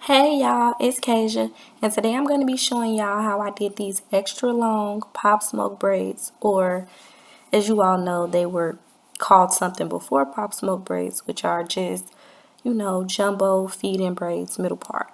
Hey y'all, it's Kasia, and today I'm going to be showing y'all how I did these extra long pop smoke braids, or as you all know, they were called something before pop smoke braids, which are just, jumbo feed-in braids, middle part.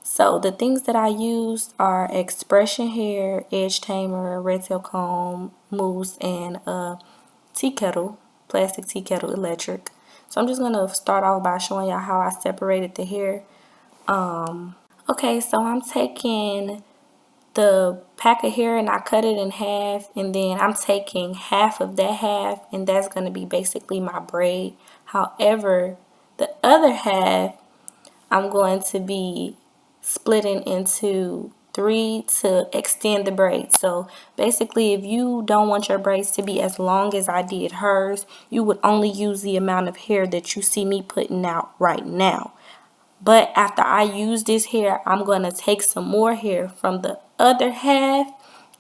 So the things that I used are expression hair, edge tamer, red tail comb, mousse, and a tea kettle, plastic tea kettle, electric. So I'm just going to start off by showing y'all how I separated the hair. Okay, so I'm taking the pack of hair and I cut it in half, and then I'm taking half of that half, and that's going to be basically my braid. However, the other half I'm going to be splitting into three to extend the braid. So basically, if you don't want your braids to be as long as I did hers, you would only use the amount of hair that you see me putting out right now. But after I use this hair, I'm going to take some more hair from the other half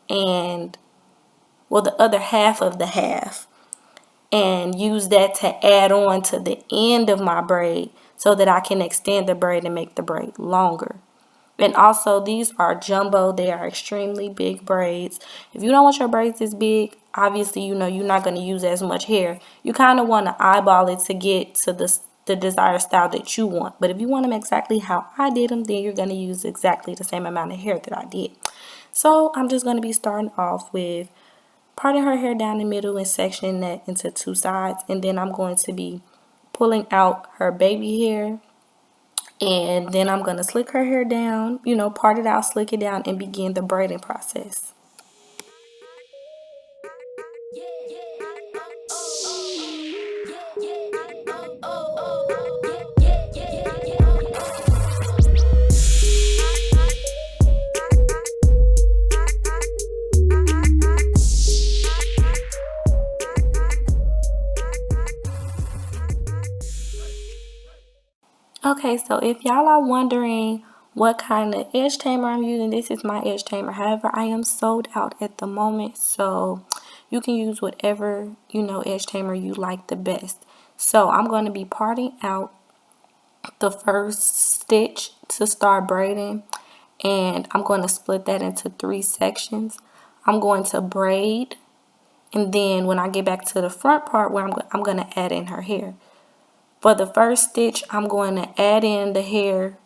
and, well, the other half of the half, and use that to add on to the end of my braid so that I can extend the braid and make the braid longer. And also, these are jumbo. They are extremely big braids. If you don't want your braids this big, obviously, you're not going to use as much hair. You kind of want to eyeball it to get to the desired style that you want. But if you want them exactly how I did them, then you're going to use exactly the same amount of hair that I did. So I'm just going to be starting off with parting her hair down the middle and sectioning that into two sides. And then I'm going to be pulling out her baby hair, and then I'm going to slick her hair down, part it out, slick it down, and begin the braiding process. Okay, so if y'all are wondering what kind of edge tamer I'm using, this is my edge tamer. However, I am sold out at the moment, so you can use whatever, edge tamer you like the best. So I'm going to be parting out the first stitch to start braiding, and I'm going to split that into three sections. I'm going to braid, and then when I get back to the front part where I'm going to add in her hair. For the first stitch, I'm going to add in the hair,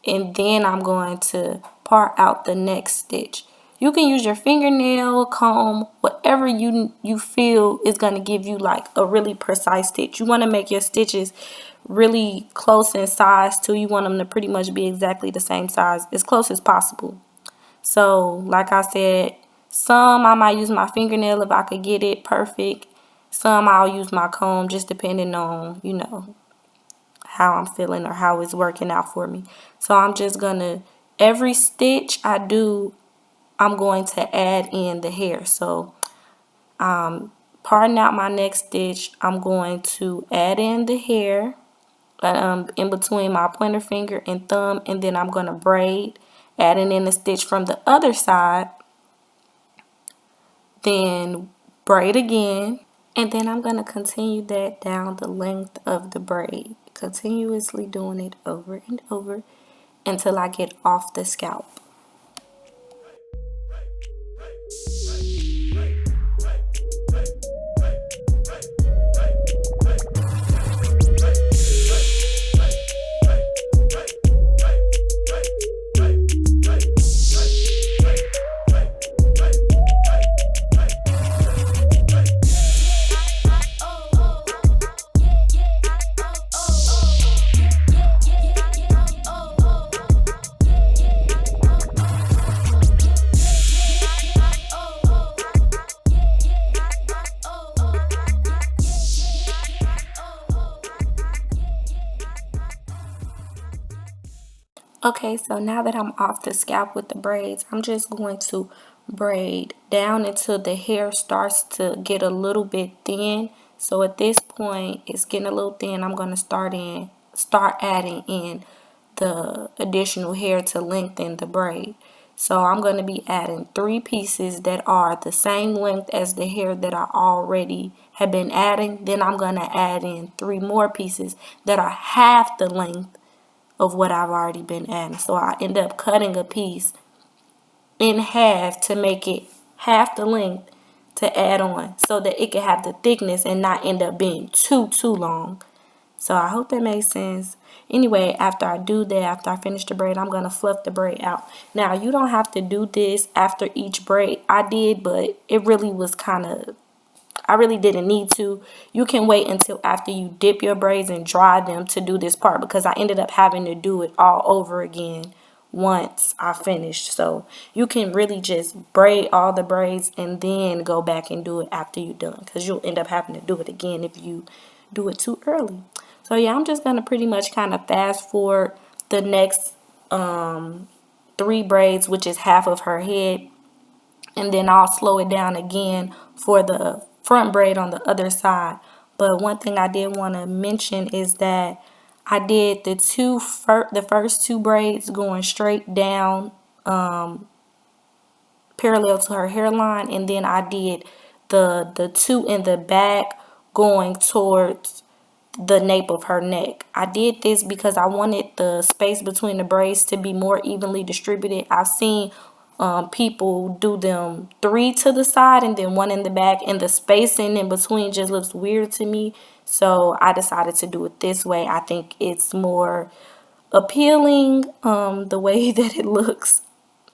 and then I'm going to part out the next stitch. You can use your fingernail, comb, whatever you feel is going to give you like a really precise stitch. You want to make your stitches really close in size too. You want them to pretty much be exactly the same size, as close as possible. So like I said, some I might use my fingernail if I could get it perfect. Some I'll use my comb, just depending on, how I'm feeling or how it's working out for me. So I'm just gonna, every stitch I do, I'm going to add in the hair. So parting out my next stitch, I'm going to add in the hair in between my pointer finger and thumb, and then I'm gonna braid, adding in the stitch from the other side, then braid again, and then I'm going to continue that down the length of the braid, continuously doing it over and over until I get off the scalp. Okay, so now that I'm off the scalp with the braids, I'm just going to braid down until the hair starts to get a little bit thin. So at this point, it's getting a little thin. I'm going to start adding in the additional hair to lengthen the braid. So I'm going to be adding three pieces that are the same length as the hair that I already have been adding. Then I'm going to add in three more pieces that are half the length of what I've already been adding. So I end up cutting a piece in half to make it half the length to add on so that it can have the thickness and not end up being too long. So I hope that makes sense. Anyway, after I do that, after I finish the braid, I'm going to fluff the braid out. Now, you don't have to do this after each braid. I did, but it really was kind of, I really didn't need to. You can wait until after you dip your braids and dry them to do this part, because I ended up having to do it all over again once I finished. So you can really just braid all the braids and then go back and do it after you're done, because you'll end up having to do it again if you do it too early. So yeah, I'm just going to pretty much kind of fast forward the next 3 braids, which is half of her head, and then I'll slow it down again for the front braid on the other side. But one thing I did want to mention is that I did the first 2 braids going straight down parallel to her hairline, and then I did the 2 in the back going towards the nape of her neck. I did this because I wanted the space between the braids to be more evenly distributed. I've seen people do them 3 to the side and then 1 in the back, and the spacing in between just looks weird to me. So I decided to do it this way. I think it's more appealing the way that it looks,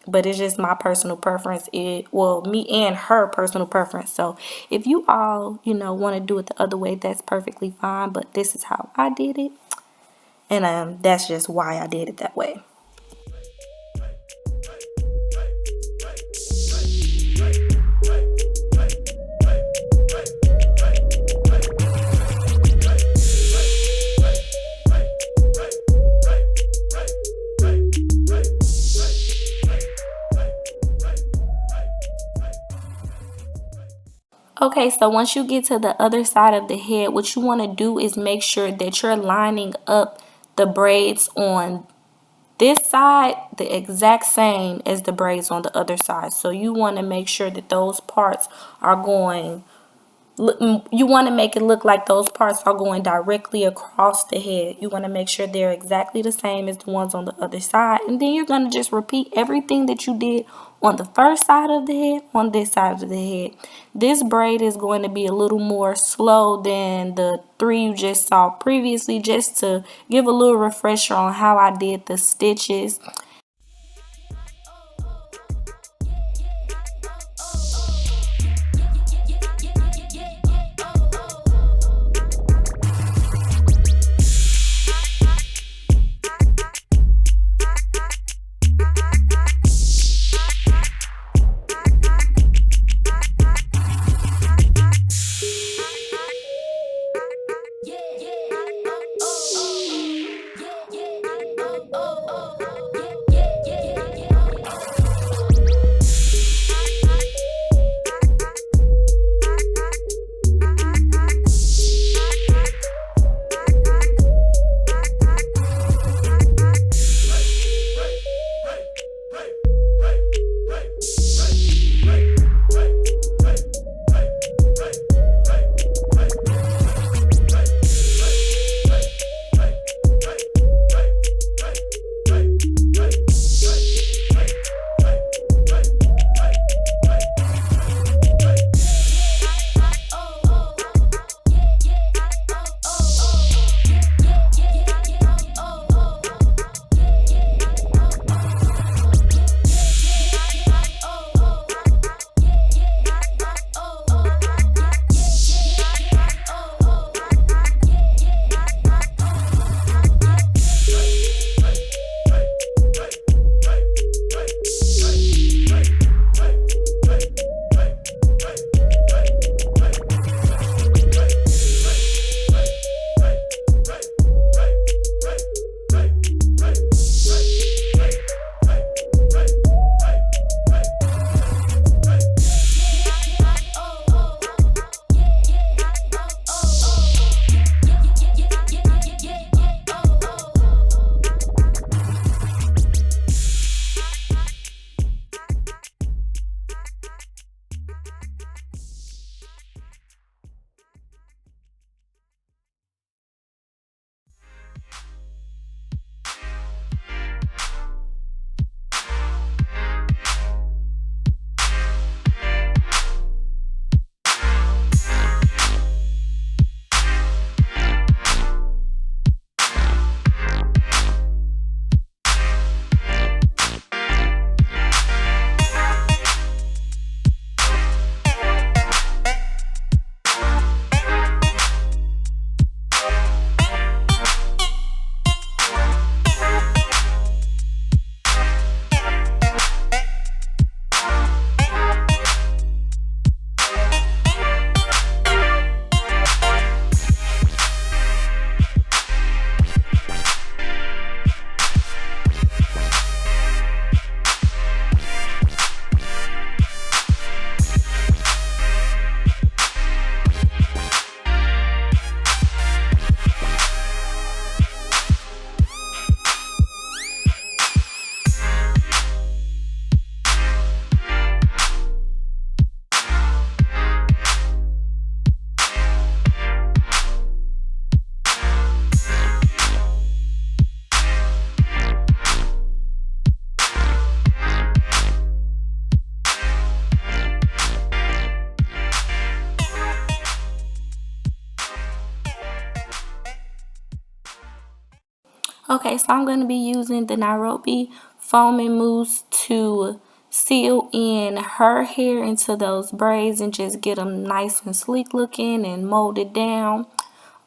but it's just my personal preference. Well, me and her personal preference. So if you all, want to do it the other way, that's perfectly fine. But this is how I did it, and that's just why I did it that way. Okay, so once you get to the other side of the head, what you want to do is make sure that you're lining up the braids on this side the exact same as the braids on the other side. So you want to make sure that those parts are going, you want to make it look like those parts are going directly across the head. You want to make sure they're exactly the same as the ones on the other side. And then you're going to just repeat everything that you did on the first side of the head on this side of the head. This braid is going to be a little more slow than the 3 you just saw previously, just to give a little refresher on how I did the stitches. Okay, so I'm going to be using the Nairobi foaming mousse to seal in her hair into those braids and just get them nice and sleek looking and mold it down.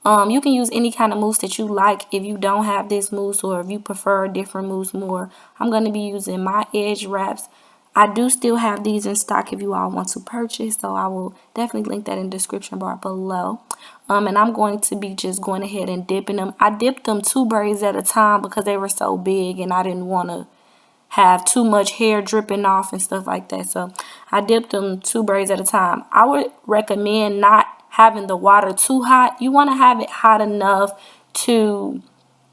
You can use any kind of mousse that you like if you don't have this mousse or if you prefer a different mousse more. I'm going to be using my edge wraps. I do still have these in stock if you all want to purchase, so I will definitely link that in the description bar below. And I'm going to be just going ahead and dipping them. I dipped them 2 braids at a time because they were so big and I didn't want to have too much hair dripping off and stuff like that. So I dipped them 2 braids at a time. I would recommend not having the water too hot. You want to have it hot enough to,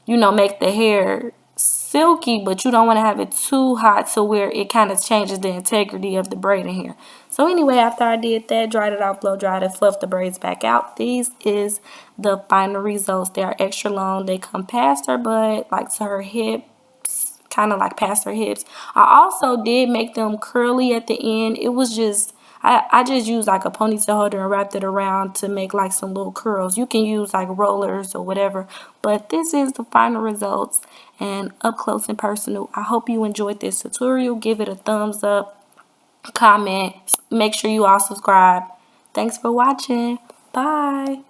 make the hair silky, but you don't want to have it too hot to where it kind of changes the integrity of the braiding hair. So anyway, after I did that, dried it off, blow dried it, fluffed the braids back out. These is the final results. They are extra long. They come past her butt, like to her hip, kind of like past her hips. I also did make them curly at the end. It was just, I just used like a ponytail holder and wrapped it around to make like some little curls. You can use like rollers or whatever, but this is the final results and up close and personal. I hope you enjoyed this tutorial. Give it a thumbs up, comment, make sure you all subscribe. Thanks for watching. Bye.